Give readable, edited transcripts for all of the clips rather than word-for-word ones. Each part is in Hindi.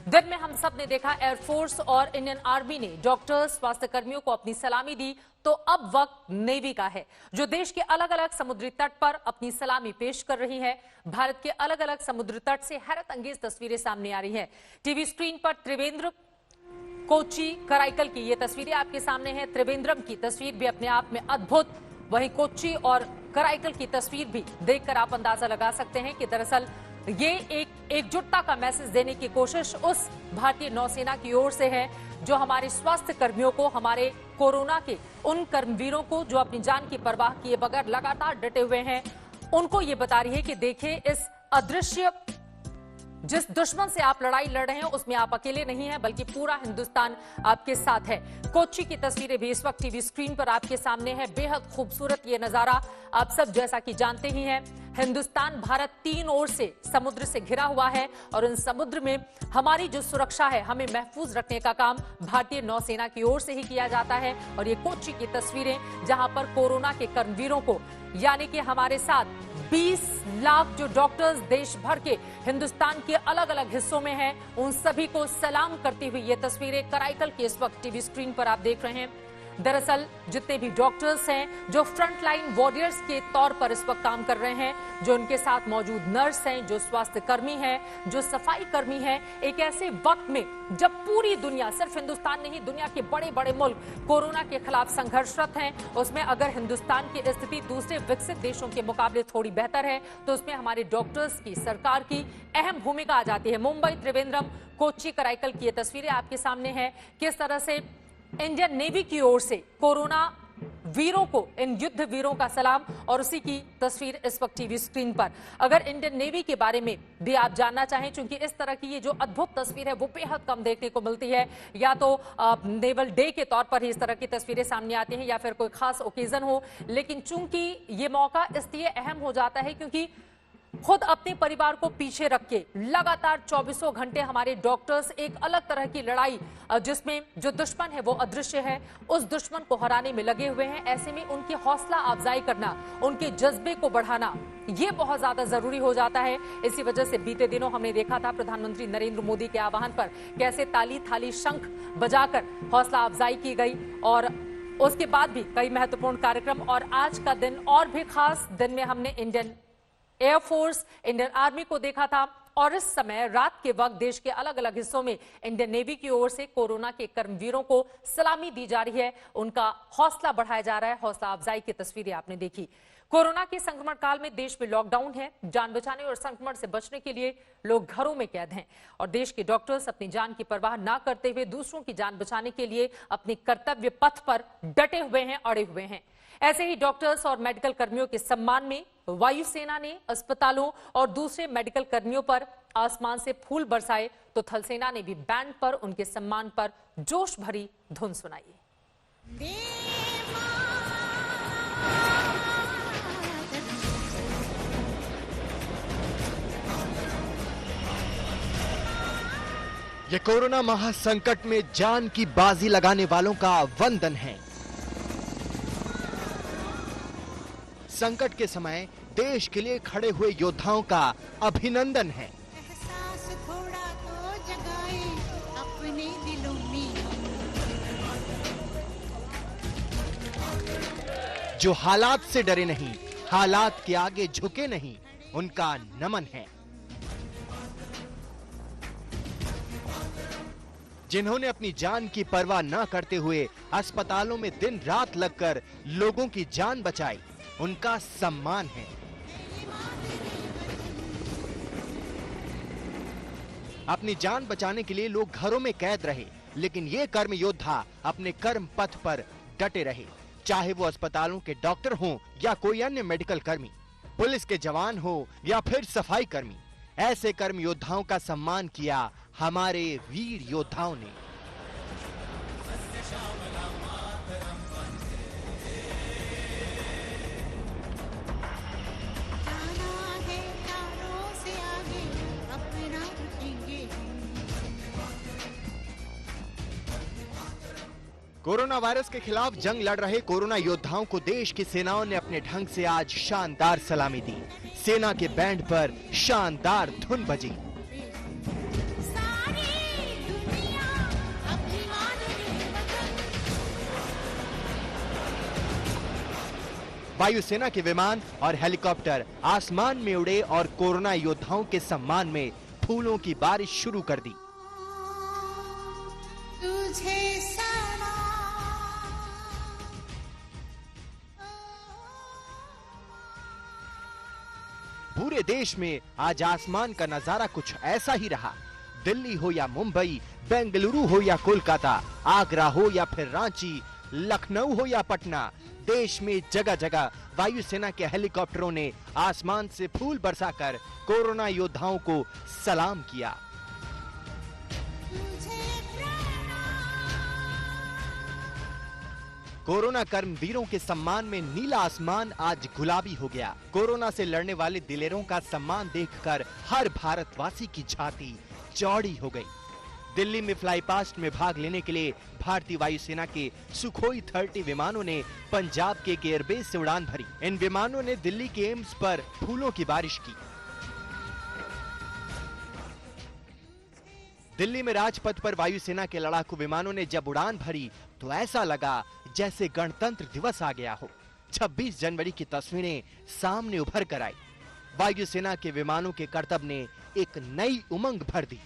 दिन में हम सब ने देखा एयरफोर्स और इंडियन आर्मी ने डॉक्टर्स, स्वास्थ्य कर्मियों को अपनी सलामी दी, तो अब वक्त नेवी का है, जो देश के अलग अलग समुद्री तट पर अपनी सलामी पेश कर रही है। भारत के अलग अलग समुद्री तट से हैरत अंगेज तस्वीरें सामने आ रही हैं। टीवी स्क्रीन पर त्रिवेंद्र, कोच्चि, कराईकल की ये तस्वीरें आपके सामने हैं। त्रिवेंद्रम की तस्वीर भी अपने आप में अद्भुत, वहीं कोच्चि और कराईकल की तस्वीर भी देखकर आप अंदाजा लगा सकते हैं कि दरअसल ये एक एकजुटता का मैसेज देने की कोशिश उस भारतीय नौसेना की ओर से है, जो हमारे स्वास्थ्य कर्मियों को, हमारे कोरोना के उन कर्मवीरों को जो अपनी जान की परवाह किए बगैर लगातार डटे हुए हैं, उनको ये बता रही है कि देखिए, इस अदृश्य जिस दुश्मन से आप लड़ाई लड़ रहे हैं उसमें आप अकेले नहीं हैं, बल्कि पूरा हिंदुस्तान आपके साथ है। कोच्चि की तस्वीरें भी इस वक्त टीवी स्क्रीन पर आपके सामने है। बेहद खूबसूरत ये नजारा। आप सब जैसा कि जानते ही हैं, हिंदुस्तान, भारत तीन ओर से समुद्र से घिरा हुआ है और इन समुद्र में हमारी जो सुरक्षा है, हमें महफूज रखने का काम भारतीय नौसेना की ओर से ही किया जाता है। और ये कोच्चि की तस्वीरें, जहां पर कोरोना के कर्मवीरों को, यानी कि हमारे साथ 20 लाख जो डॉक्टर्स देश भर के हिंदुस्तान के अलग अलग हिस्सों में हैं, उन सभी को सलाम करती हुई ये तस्वीरें कराईकल की इस वक्त टीवी स्क्रीन पर आप देख रहे हैं। दरअसल जितने भी डॉक्टर्स हैं, जो फ्रंटलाइन वॉरियर्स के तौर पर इस वक्त काम कर रहे हैं, जो उनके साथ मौजूद नर्स हैं, जो स्वास्थ्य कर्मी हैं, जो सफाई कर्मी हैं, एक ऐसे वक्त में जब पूरी दुनिया, सिर्फ हिंदुस्तान नहीं, दुनिया के बड़े बड़े मुल्क कोरोना के खिलाफ संघर्षरत हैं, उसमें अगर हिंदुस्तान की स्थिति दूसरे विकसित देशों के मुकाबले थोड़ी बेहतर है, तो उसमें हमारे डॉक्टर्स की, सरकार की अहम भूमिका आ जाती है। मुंबई, त्रिवेंद्रम, कोच्चि, कराईकल की ये तस्वीरें आपके सामने हैं। किस तरह से इंडियन नेवी की ओर से कोरोना वीरों को, इन युद्ध वीरों का सलाम, और उसी की तस्वीर इस वक्त टीवी स्क्रीन पर। अगर इंडियन नेवी के बारे में भी आप जानना चाहें, क्योंकि इस तरह की ये जो अद्भुत तस्वीर है वो बेहद कम देखने को मिलती है, या तो नेवल डे के तौर पर ही इस तरह की तस्वीरें सामने आती हैं, या फिर कोई खास ओकेजन हो। लेकिन चूंकि ये मौका इसलिए अहम हो जाता है क्योंकि खुद अपने परिवार को पीछे रख के लगातार 24 घंटे हमारे डॉक्टर्स एक अलग तरह की लड़ाई, जिसमें जो दुश्मन है वो अदृश्य है, उस दुश्मन को हराने में लगे हुए हैं। ऐसे में उनकी हौसला अफजाई करना, उनके जज्बे को बढ़ाना, ये बहुत ज्यादा जरूरी हो जाता है। इसी वजह से बीते दिनों हमने देखा था प्रधानमंत्री नरेंद्र मोदी के आह्वान पर कैसे ताली थाली शंख बजाकर हौसला अफजाई की गई, और उसके बाद भी कई महत्वपूर्ण कार्यक्रम। और आज का दिन और भी खास, दिन में हमने इंडियन एयरफोर्स, इंडियन आर्मी को देखा था, और इस समय रात के वक्त देश के अलग अलग हिस्सों में इंडियन नेवी की ओर से कोरोना के कर्मवीरों को सलामी दी जा रही है, उनका हौसला बढ़ाया जा रहा है। हौसला अफजाई की तस्वीरें आपने देखी। कोरोना के संक्रमण काल में देश में लॉकडाउन है। जान बचाने और संक्रमण से बचने के लिए लोग घरों में कैद हैं, और देश के डॉक्टर्स अपनी जान की परवाह ना करते हुए दूसरों की जान बचाने के लिए अपने कर्तव्य पथ पर डटे हुए हैं, अड़े हुए हैं। ऐसे ही डॉक्टर्स और मेडिकल कर्मियों के सम्मान में वायुसेना ने अस्पतालों और दूसरे मेडिकल कर्मियों पर आसमान से फूल बरसाए, तो थल सेना ने भी बैंड पर उनके सम्मान पर जोश भरी धुन सुनाई। ये कोरोना महासंकट में जान की बाजी लगाने वालों का वंदन है। संकट के समय देश के लिए खड़े हुए योद्धाओं का अभिनंदन है। एहसास थोड़ा तो जगाए अपने दिलों में, जो हालात से डरे नहीं, हालात के आगे झुके नहीं, उनका नमन है। जिन्होंने अपनी जान की परवाह न करते हुए अस्पतालों में दिन रात लगकर लोगों की जान बचाई, उनका सम्मान है। अपनी जान बचाने के लिए लोग घरों में कैद रहे, लेकिन ये कर्म योद्धा अपने कर्म पथ पर डटे रहे, चाहे वो अस्पतालों के डॉक्टर हों या कोई अन्य मेडिकल कर्मी, पुलिस के जवान हो या फिर सफाई कर्मी। ऐसे कर्म योद्धाओं का सम्मान किया हमारे वीर योद्धाओं ने। कोरोना वायरस के खिलाफ जंग लड़ रहे कोरोना योद्धाओं को देश की सेनाओं ने अपने ढंग से आज शानदार सलामी दी। सेना के बैंड पर शानदार धुन बजी। वायुसेना के विमान और हेलीकॉप्टर आसमान में उड़े और कोरोना योद्धाओं के सम्मान में फूलों की बारिश शुरू कर दी। तुझे सलाम। पूरे देश में आज आसमान का नजारा कुछ ऐसा ही रहा। दिल्ली हो या मुंबई, बेंगलुरु हो या कोलकाता, आगरा हो या फिर रांची, लखनऊ हो या पटना, देश में जगह जगह वायुसेना के हेलीकॉप्टरों ने आसमान से फूल बरसाकर कोरोना योद्धाओं को सलाम किया। कोरोना कर्मवीरों के सम्मान में नीला आसमान आज गुलाबी हो गया। कोरोना से लड़ने वाले दिलेरों का सम्मान देखकर हर भारतवासी की छाती चौड़ी हो गई। दिल्ली में फ्लाई पास्ट में भाग लेने के लिए भारतीय वायुसेना के सुखोई 30 विमानों ने पंजाब के एक एयरबेस से उड़ान भरी। इन विमानों ने दिल्ली के एम्स पर फूलों की बारिश की। दिल्ली में राजपथ पर वायुसेना के लड़ाकू विमानों ने जब उड़ान भरी तो ऐसा लगा जैसे गणतंत्र दिवस आ गया हो। 26 जनवरी की तस्वीरें सामने उभर कर आई। वायुसेना के विमानों के करतब ने एक नई उमंग भर दी।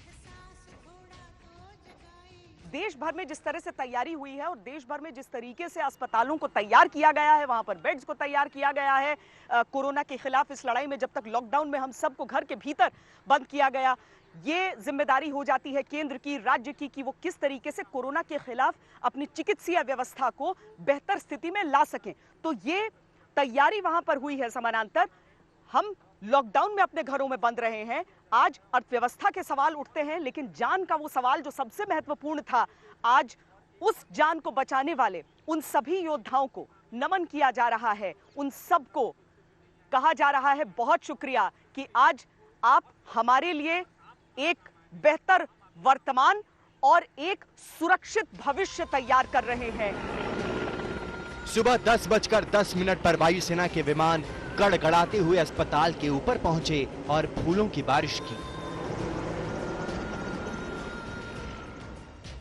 देश भर में जिस तरह से तैयारी हुई है और देश भर में जिस तरीके से अस्पतालों को तैयार किया गया है, वहां पर बेड्स को तैयार किया गया है, कोरोना के खिलाफ इस लड़ाई में जब तक लॉकडाउन में हम सबको घर के भीतर बंद किया गया, ये जिम्मेदारी हो जाती है केंद्र की, राज्य की, कि वो किस तरीके से कोरोना के खिलाफ अपनी चिकित्सीय व्यवस्था को बेहतर स्थिति में ला सकें। तो ये तैयारी वहां पर हुई है। समानांतर हम लॉकडाउन में अपने घरों में बंद रहे हैं। आज अर्थव्यवस्था के सवाल उठते हैं, लेकिन जान का वो सवाल जो सबसे महत्वपूर्ण था, आज उस जान को बचाने वाले उन सभी योद्धाओं को नमन किया जा रहा है। उन सबको कहा जा रहा है बहुत शुक्रिया कि आज आप हमारे लिए एक बेहतर वर्तमान और एक सुरक्षित भविष्य तैयार कर रहे हैं। सुबह 10:10 पर वायुसेना के विमान गड़गड़ाते हुए अस्पताल के ऊपर पहुंचे और फूलों की बारिश की।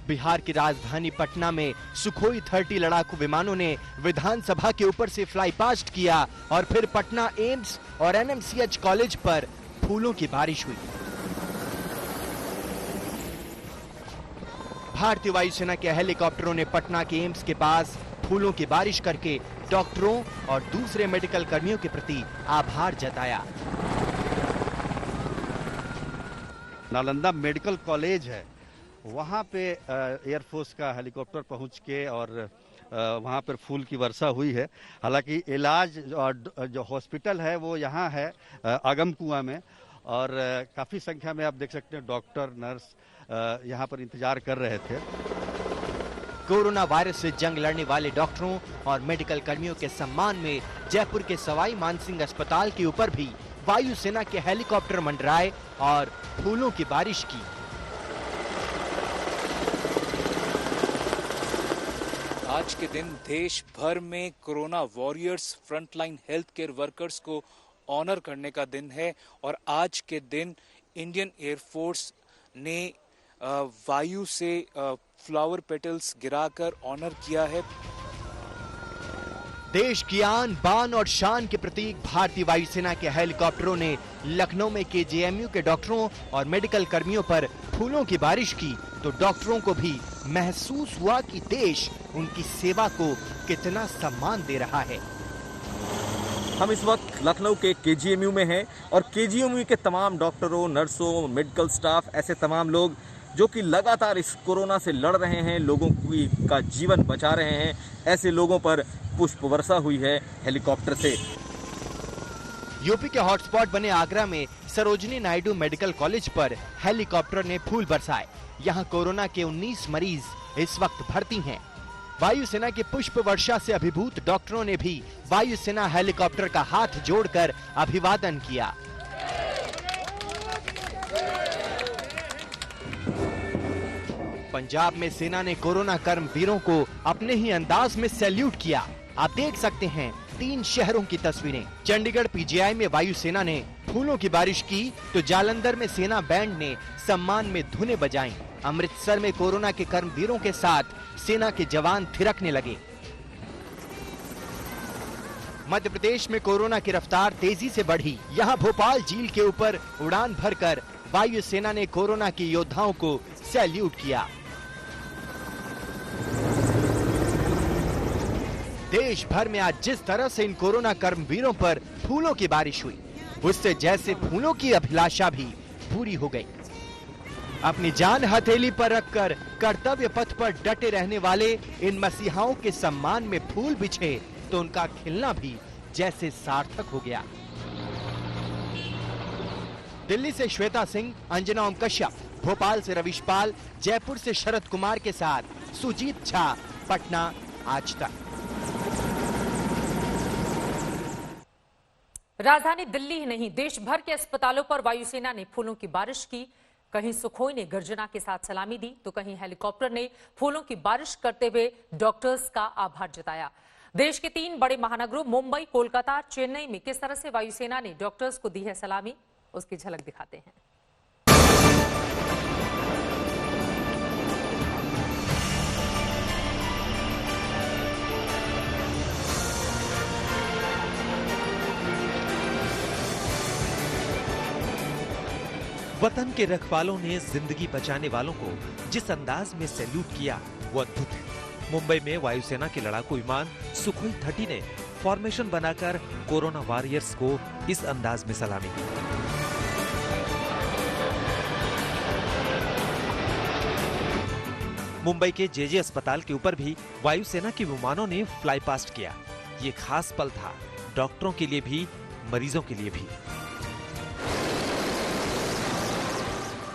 बिहार की राजधानी पटना में सुखोई 30 लड़ाकू विमानों ने विधानसभा के ऊपर से फ्लाई पास्ट किया और फिर पटना एम्स और एनएमसीएच कॉलेज पर फूलों की बारिश हुई। भारतीय वायुसेना के हेलीकॉप्टरों ने पटना के एम्स के पास फूलों की बारिश करके डॉक्टरों और दूसरे मेडिकल कर्मियों के प्रति आभार जताया। नालंदा मेडिकल कॉलेज है, वहाँ पे एयरफोर्स का हेलीकॉप्टर पहुँच के और वहाँ पर फूल की वर्षा हुई है। हालांकि इलाज जो हॉस्पिटल है वो यहाँ है आगम कुआं में, और काफ़ी संख्या में आप देख सकते हैं डॉक्टर नर्स यहाँ पर इंतजार कर रहे थे। कोरोना वायरस से जंग लड़ने वाले डॉक्टरों और मेडिकल कर्मियों के सम्मान में जयपुर के सवाई मानसिंह अस्पताल के ऊपर भी वायुसेना के हेलीकॉप्टर मंडराए और फूलों की बारिश की। आज के दिन देश भर में corona warriors, frontline health care workers को ऑनर करने का दिन है और आज के दिन इंडियन एयरफोर्स ने वायु से फ्लावर पेटल्स गिराकर ऑनर किया है। देश की आन, बान और शान के प्रतीक भारतीय वायुसेना के हेलीकॉप्टरों ने लखनऊ में केजीएमयू के डॉक्टरों और मेडिकल कर्मियों पर फूलों की बारिश की तो डॉक्टरों को भी महसूस हुआ कि देश उनकी सेवा को कितना सम्मान दे रहा है। हम इस वक्त लखनऊ के केजीएमयू में हैं और केजीएमयू के तमाम डॉक्टरों, नर्सों, मेडिकल स्टाफ, ऐसे तमाम लोग जो कि लगातार इस कोरोना से लड़ रहे हैं, लोगों का जीवन बचा रहे हैं, ऐसे लोगों पर पुष्प वर्षा हुई है हेलीकॉप्टर से। यूपी के हॉटस्पॉट बने आगरा में सरोजिनी नायडू मेडिकल कॉलेज पर हेलीकॉप्टर ने फूल बरसाए। यहां कोरोना के 19 मरीज इस वक्त भर्ती हैं। वायुसेना की पुष्प वर्षा से अभिभूत डॉक्टरों ने भी वायुसेना हेलीकॉप्टर का हाथ जोड़कर अभिवादन किया। पंजाब में सेना ने कोरोना कर्मवीरों को अपने ही अंदाज में सैल्यूट किया। आप देख सकते हैं 3 शहरों की तस्वीरें। चंडीगढ़ पीजीआई में वायुसेना ने फूलों की बारिश की तो जालंधर में सेना बैंड ने सम्मान में धुनें बजाईं। अमृतसर में कोरोना के कर्मवीरों के साथ सेना के जवान थिरकने लगे। मध्य प्रदेश में कोरोना की रफ्तार तेजी से बढ़ी। यहाँ भोपाल झील के ऊपर उड़ान भरकर वायुसेना ने कोरोना के योद्धाओं को सैल्यूट किया। देश भर में आज जिस तरह से इन कोरोना कर्मवीरों पर फूलों की बारिश हुई, उससे जैसे फूलों की अभिलाषा भी पूरी हो गई। अपनी जान हथेली पर रखकर कर्तव्य पथ पर डटे रहने वाले इन मसीहाओं के सम्मान में फूल बिछे तो उनका खिलना भी जैसे सार्थक हो गया। दिल्ली से श्वेता सिंह, अंजना ओम कश्यप, भोपाल से रवीश पाल, जयपुर से शरद कुमार के साथ सुजीत झा, पटना, आज तक। राजधानी दिल्ली ही नहीं, देश भर के अस्पतालों पर वायुसेना ने फूलों की बारिश की। कहीं सुखोई ने गर्जना के साथ सलामी दी तो कहीं हेलीकॉप्टर ने फूलों की बारिश करते हुए डॉक्टर्स का आभार जताया। देश के 3 बड़े महानगरों मुंबई, कोलकाता, चेन्नई में किस तरह से वायुसेना ने डॉक्टर्स को दी है सलामी, उसकी झलक दिखाते हैं। वतन के रखवालों ने जिंदगी बचाने वालों को जिस अंदाज में सैल्यूट किया वो अद्भुत है। मुंबई में वायुसेना के लड़ाकू विमान सुखोई 30 ने फॉर्मेशन बनाकर कोरोना वॉरियर्स को इस अंदाज में सलामी दी। मुंबई के जेजे अस्पताल के ऊपर भी वायुसेना के विमानों ने फ्लाई पास्ट किया। ये खास पल था डॉक्टरों के लिए भी, मरीजों के लिए भी।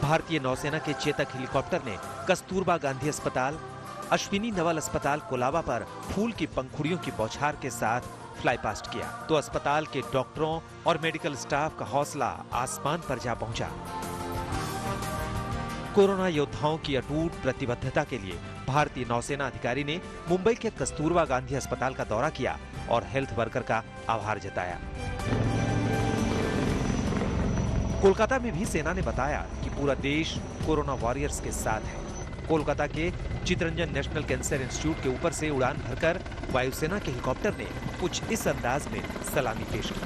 भारतीय नौसेना के चेतक हेलीकॉप्टर ने कस्तूरबा गांधी अस्पताल, अश्विनी नवल अस्पताल कोलाबा पर फूल की पंखुड़ियों की बौछार के साथ फ्लाई पास्ट किया तो अस्पताल के डॉक्टरों और मेडिकल स्टाफ का हौसला आसमान पर जा पहुंचा। कोरोना योद्धाओं की अटूट प्रतिबद्धता के लिए भारतीय नौसेना अधिकारी ने मुंबई के कस्तूरबा गांधी अस्पताल का दौरा किया और हेल्थ वर्कर का आभार जताया। कोलकाता में भी सेना ने बताया कि पूरा देश कोरोना वॉरियर्स के साथ है। कोलकाता के चितरंजन नेशनल कैंसर इंस्टीट्यूट के ऊपर से उड़ान भरकर वायुसेना के हेलीकॉप्टर ने कुछ इस अंदाज में सलामी पेश की।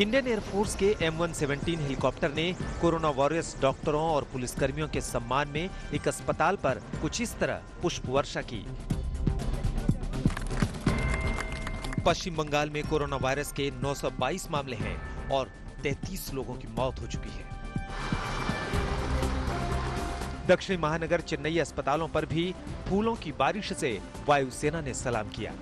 इंडियन एयरफोर्स के M117 हेलीकॉप्टर ने कोरोना वॉरियर्स डॉक्टरों और पुलिसकर्मियों के सम्मान में एक अस्पताल पर कुछ इस तरह पुष्प वर्षा की। पश्चिम बंगाल में कोरोना वायरस के 922 मामले हैं और 33 लोगों की मौत हो चुकी है। दक्षिणी महानगर चेन्नई अस्पतालों पर भी फूलों की बारिश से वायुसेना ने सलाम किया।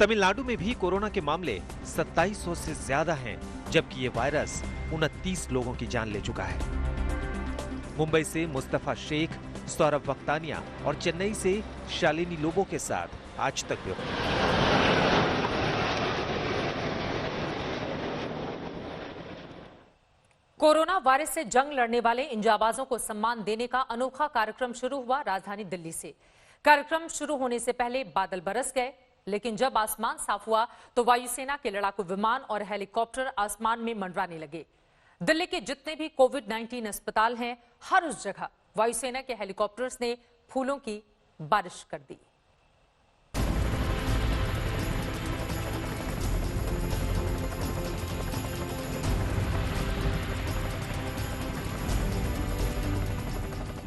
तमिलनाडु में भी कोरोना के मामले 2700 से ज्यादा हैं, जबकि ये वायरस 29 लोगों की जान ले चुका है। मुंबई से मुस्तफा शेख, सौरभ वक्तानिया और चेन्नई से शालिनी लोबो के साथ आज तक ब्यूरो। कोरोना वायरस से जंग लड़ने वाले इन जाबाजों को सम्मान देने का अनोखा कार्यक्रम शुरू हुआ राजधानी दिल्ली से। कार्यक्रम शुरू होने से पहले बादल बरस गए, लेकिन जब आसमान साफ हुआ तो वायुसेना के लड़ाकू विमान और हेलीकॉप्टर आसमान में मंडराने लगे। दिल्ली के जितने भी कोविड-19 अस्पताल हैं, हर उस जगह वायुसेना के हेलीकॉप्टर्स ने फूलों की बारिश कर दी।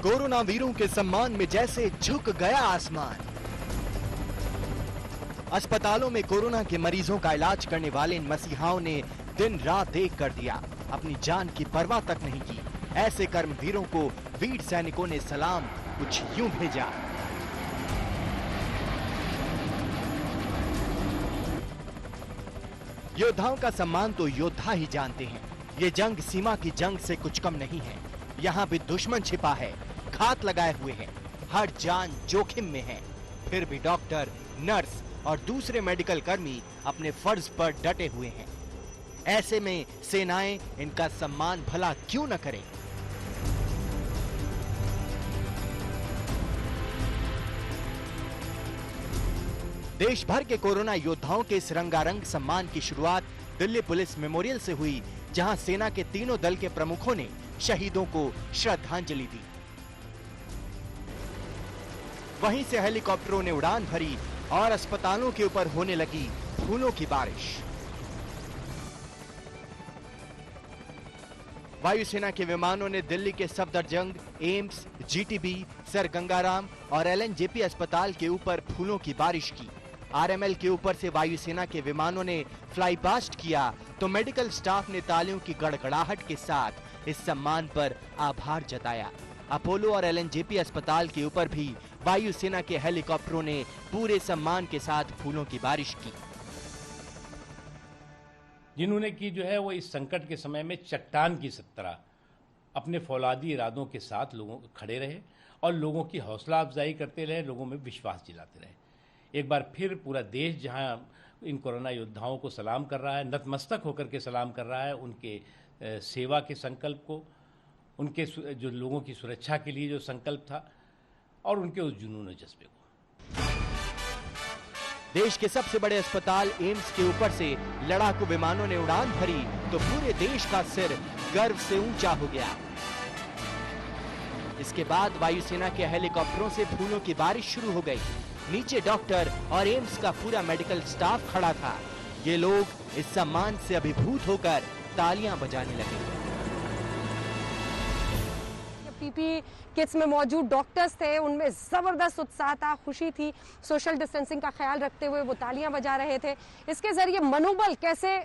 कोरोना वीरों के सम्मान में जैसे झुक गया आसमान। अस्पतालों में कोरोना के मरीजों का इलाज करने वाले इन मसीहाओं ने दिन रात एक कर दिया, अपनी जान की परवाह तक नहीं की। ऐसे कर्मवीरों को वीर सैनिकों ने सलाम कुछ यूं भेजा। योद्धाओं का सम्मान तो योद्धा ही जानते हैं। ये जंग सीमा की जंग से कुछ कम नहीं है। यहाँ भी दुश्मन छिपा है, घात लगाए हुए हैं, हर जान जोखिम में है। फिर भी डॉक्टर, नर्स और दूसरे मेडिकल कर्मी अपने फर्ज पर डटे हुए हैं। ऐसे में सेनाएं इनका सम्मान भला क्यों न करें। देश भर के कोरोना योद्धाओं के इस रंगारंग सम्मान की शुरुआत दिल्ली पुलिस मेमोरियल से हुई, जहां सेना के तीनों दल के प्रमुखों ने शहीदों को श्रद्धांजलि दी। वहीं से हेलीकॉप्टरों ने उड़ान भरी और अस्पतालों के ऊपर होने लगी फूलों की बारिश। वायुसेना के विमानों ने दिल्ली के Safdarjung, AIIMS, GTB, sir Gangaram और एलएनजेपी अस्पताल के ऊपर फूलों की बारिश की। आरएमएल के ऊपर से वायुसेना के विमानों ने फ्लाई पास्ट किया तो मेडिकल स्टाफ ने तालियों की गड़गड़ाहट के साथ इस सम्मान पर आभार जताया। अपोलो और एलएनजेपी अस्पताल के ऊपर भी वायुसेना के हेलीकॉप्टरों ने पूरे सम्मान के साथ फूलों की बारिश की। जिन्होंने की जो है वो इस संकट के समय में चट्टान की तरह अपने फौलादी इरादों के साथ लोगों खड़े रहे और लोगों की हौसला अफजाई करते रहे, लोगों में विश्वास दिलाते रहे। एक बार फिर पूरा देश जहां इन कोरोना योद्धाओं को सलाम कर रहा है, नतमस्तक होकर के सलाम कर रहा है उनके सेवा के संकल्प को, उनके जो लोगों की सुरक्षा के लिए जो संकल्प था और उनके उस जुनून जज्बे को। देश के सबसे बड़े अस्पताल एम्स के ऊपर से लड़ाकू विमानों ने उड़ान भरी तो पूरे देश का सिर गर्व से ऊंचा हो गया। इसके बाद वायुसेना के हेलीकॉप्टरों से फूलों की बारिश शुरू हो गई। नीचे डॉक्टर और एम्स का पूरा मेडिकल स्टाफ खड़ा था। ये लोग इस सम्मान से अभिभूत होकर तालियां बजाने लगे। पीपी किट्स में मौजूद डॉक्टर्स थे, उनमें जबरदस्त उत्साह था, खुशी थी। सोशल डिस्टेंसिंग का ख्याल रखते हुए वो तालियां बजा रहे थे। इसके जरिए मनोबल कैसे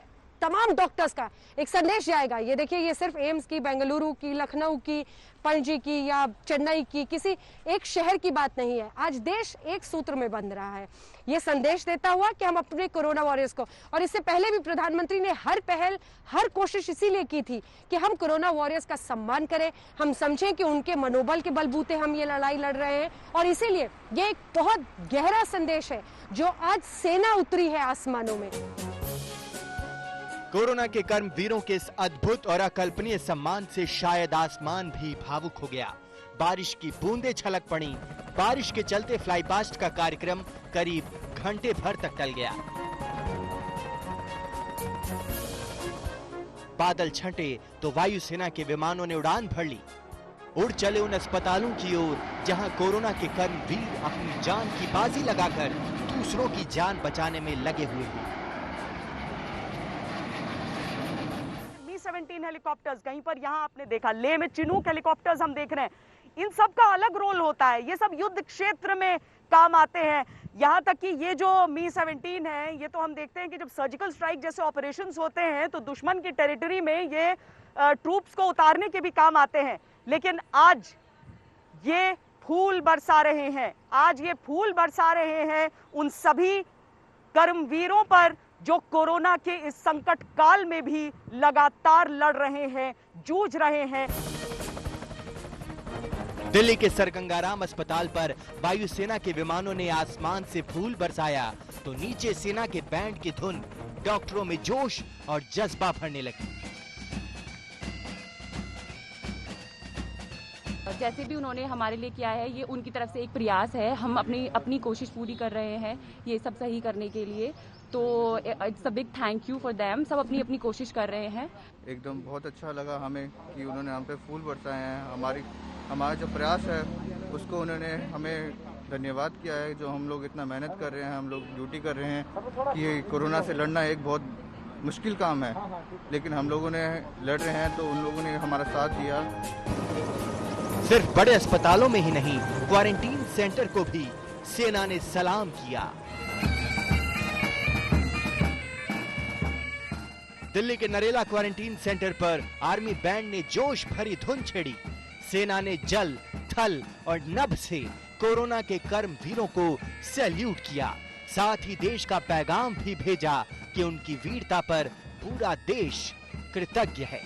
तमाम डॉक्टर्स का एक संदेश जाएगा। ये देखिए, ये सिर्फ एम्स की, बेंगलुरु की, लखनऊ की, पणजी की या चेन्नई की किसी एक शहर की बात नहीं है। आज देश एक सूत्र में बंध रहा है, ये संदेश देता हुआ कि हम अपने कोरोना वॉरियर्स को, और इससे पहले भी प्रधानमंत्री ने हर पहल, हर कोशिश इसीलिए की थी कि हम कोरोना वॉरियर्स का सम्मान करें, हम समझें कि उनके मनोबल के बलबूते हम ये लड़ाई लड़ रहे हैं। और इसीलिए ये एक बहुत गहरा संदेश है जो आज सेना उतरी है आसमानों में। कोरोना के कर्मवीरों के इस अद्भुत और अकल्पनीय सम्मान से शायद आसमान भी भावुक हो गया। बारिश की बूंदें छलक पड़ी। बारिश के चलते फ्लाई पास्ट का कार्यक्रम करीब घंटे भर तक टल गया। बादल छंटे तो वायुसेना के विमानों ने उड़ान भर ली। उड़ चले उन अस्पतालों की ओर जहां कोरोना के कर्मवीर अपनी जान की बाजी लगाकर दूसरों की जान बचाने में लगे हुए हैं। Mi-17 हेलीकॉप्टर्स, कहीं पर यहाँ आपने देखा लेह में चिनूक हेलीकॉप्टर्स हम देख रहे हैं। इन सब का अलग रोल होता है, ये सब युद्ध क्षेत्र में काम आते हैं। यहाँ तक कि ये जो Mi-17 है, ये तो हम देखते हैं कि जब सर्जिकल स्ट्राइक जैसे ऑपरेशंस होते हैं तो दुश्मन की टेरिटरी में ये ट्रूप्स को उतारने के भी काम आते हैं। लेकिन आज ये फूल बरसा रहे हैं, आज ये फूल बरसा रहे हैं उन सभी कर्मवीरों पर जो कोरोना के इस संकट काल में भी लगातार लड़ रहे हैं, जूझ रहे हैं। दिल्ली के सर गंगाराम अस्पताल पर वायुसेना के विमानों ने आसमान से फूल बरसाया तो नीचे सेना के बैंड की धुन डॉक्टरों में जोश और जज्बा भरने लगी। जैसे भी उन्होंने हमारे लिए किया है, ये उनकी तरफ से एक प्रयास है। हम अपनी कोशिश पूरी कर रहे हैं ये सब सही करने के लिए। तो it's a big thank you for them. सब अपनी अपनी कोशिश कर रहे हैं। एकदम बहुत अच्छा लगा हमें कि उन्होंने हम पे फूल बरसाए हैं। हमारा जो प्रयास है उसको उन्होंने हमें धन्यवाद किया है। जो हम लोग इतना मेहनत कर रहे हैं, हम लोग ड्यूटी कर रहे हैं कि ये कोरोना से लड़ना एक बहुत मुश्किल काम है, लेकिन हम लोगों ने लड़ रहे हैं तो उन लोगों ने हमारा साथ दिया। सिर्फ बड़े अस्पतालों में ही नहीं, क्वारंटीन सेंटर को भी सेना ने सलाम किया। दिल्ली के नरेला क्वारंटीन सेंटर पर आर्मी बैंड ने जोश भरी धुन छेड़ी। सेना ने जल, थल और नभ से कोरोना के कर्मवीरों को सैल्यूट किया। साथ ही देश का पैगाम भी भेजा कि उनकी वीरता पर पूरा देश कृतज्ञ है।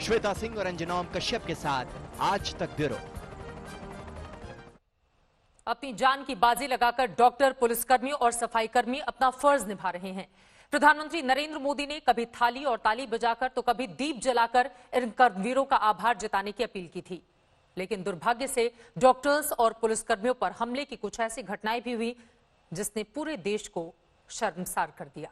श्वेता सिंह और अंजनोम कश्यप के साथ आज तक ब्यूरो। अपनी जान की बाजी लगाकर डॉक्टर, पुलिसकर्मी और सफाईकर्मी अपना फर्ज निभा रहे हैं। प्रधानमंत्री नरेंद्र मोदी ने कभी थाली और ताली बजाकर तो कभी दीप जलाकर इन कर्मवीरों का आभार जताने की अपील की थी। लेकिन दुर्भाग्य से डॉक्टर्स और पुलिसकर्मियों पर हमले की कुछ ऐसी घटनाएं भी हुई जिसने पूरे देश को शर्मसार कर दिया।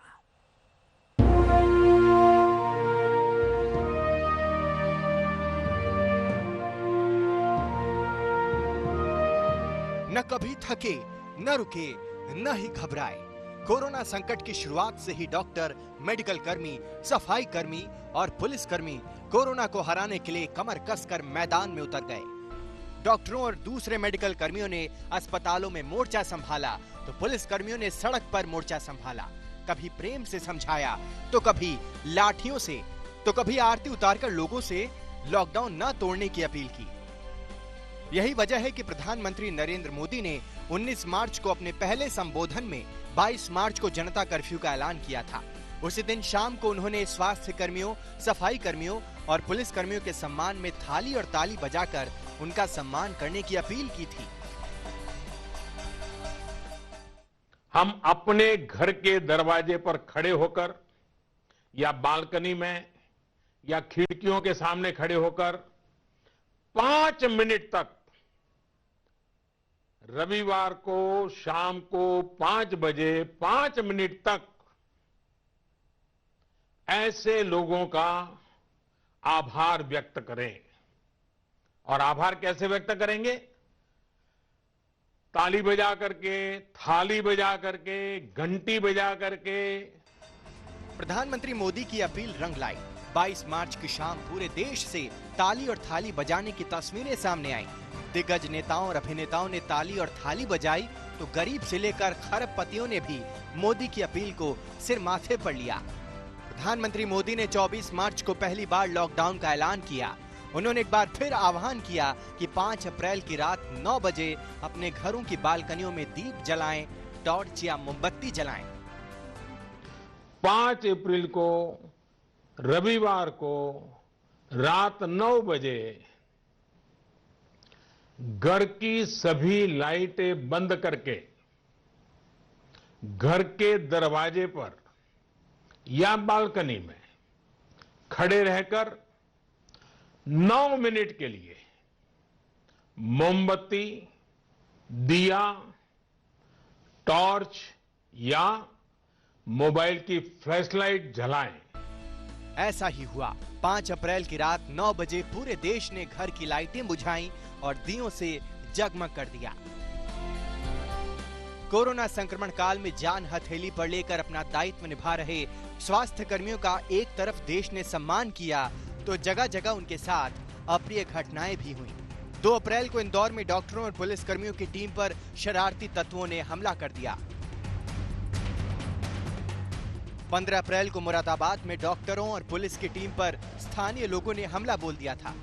न कभी थके, न रुके, न ही घबराए। कोरोना संकट की शुरुआत से ही डॉक्टर, मेडिकल कर्मी, सफाई कर्मी और पुलिस कर्मी कोरोना को हराने के लिए कमर कसकर मैदान में उतर गए। डॉक्टरों और दूसरे मेडिकल कर्मियों ने अस्पतालों में मोर्चा संभाला तो पुलिस कर्मियों ने सड़क पर मोर्चा संभाला। कभी प्रेम से समझाया तो कभी लाठियों से, तो कभी आरती उतारकर लोगों से लॉकडाउन न तोड़ने की अपील की। यही वजह है कि प्रधानमंत्री नरेंद्र मोदी ने 19 मार्च को अपने पहले संबोधन में 22 मार्च को जनता कर्फ्यू का ऐलान किया था। उसी दिन शाम को उन्होंने स्वास्थ्य कर्मियों, सफाई कर्मियों और पुलिस कर्मियों के सम्मान में थाली और ताली बजाकर उनका सम्मान करने की अपील की थी। हम अपने घर के दरवाजे पर खड़े होकर या बालकनी में या खिड़कियों के सामने खड़े होकर 5 मिनट तक रविवार को शाम को 5 बजे 5 मिनट तक ऐसे लोगों का आभार व्यक्त करें। और आभार कैसे व्यक्त करेंगे? ताली बजा करके, थाली बजा करके, घंटी बजा करके। प्रधानमंत्री मोदी की अपील रंग लाई। 22 मार्च की शाम पूरे देश से ताली और थाली बजाने की तस्वीरें सामने आई। दिग्गज नेताओं और अभिनेताओं ने ताली और थाली बजाई तो गरीब से लेकर खरबपतियों ने भी मोदी की अपील को सिर माथे पर लिया। प्रधानमंत्री मोदी ने 24 मार्च को पहली बार लॉकडाउन का ऐलान किया। उन्होंने एक बार फिर आह्वान किया कि 5 अप्रैल की रात 9 बजे अपने घरों की बालकनियों में दीप जलाएं, टॉर्च या मोमबत्ती जलाएं। 5 अप्रैल को रविवार को रात 9 बजे घर की सभी लाइटें बंद करके घर के दरवाजे पर या बालकनी में खड़े रहकर 9 मिनट के लिए मोमबत्ती, दिया, टॉर्च या मोबाइल की फ्लैशलाइट जलाएं। ऐसा ही हुआ। 5 अप्रैल की रात 9 बजे पूरे देश ने घर की लाइटें बुझाईं और दियों से जगमग कर दिया। कोरोना संक्रमण काल में जान हथेली पर लेकर अपना दायित्व निभा रहे स्वास्थ्य कर्मियों का एक तरफ देश ने सम्मान किया तो जगह जगह उनके साथ अप्रिय घटनाएं भी हुई। 2 अप्रैल को इंदौर में डॉक्टरों और पुलिस कर्मियों की टीम पर शरारती तत्वों ने हमला कर दिया। 15 अप्रैल को मुरादाबाद में डॉक्टरों और पुलिस की टीम पर स्थानीय लोगों ने हमला बोल दिया था।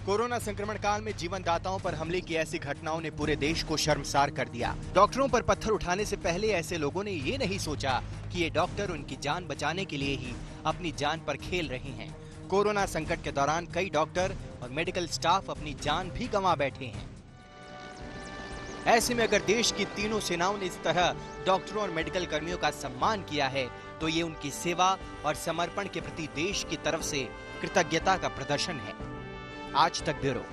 कोरोना संक्रमण काल में जीवनदाताओं पर हमले की ऐसी घटनाओं ने पूरे देश को शर्मसार कर दिया। डॉक्टरों पर पत्थर उठाने से पहले ऐसे लोगों ने ये नहीं सोचा कि ये डॉक्टर उनकी जान बचाने के लिए ही अपनी जान पर खेल रहे हैं। कोरोना संकट के दौरान कई डॉक्टर और मेडिकल स्टाफ अपनी जान भी गंवा बैठे हैं। ऐसे में अगर देश की तीनों सेनाओं ने इस तरह डॉक्टरों और मेडिकल कर्मियों का सम्मान किया है तो ये उनकी सेवा और समर्पण के प्रति देश की तरफ से कृतज्ञता का प्रदर्शन है। आज तक ब्यूरो।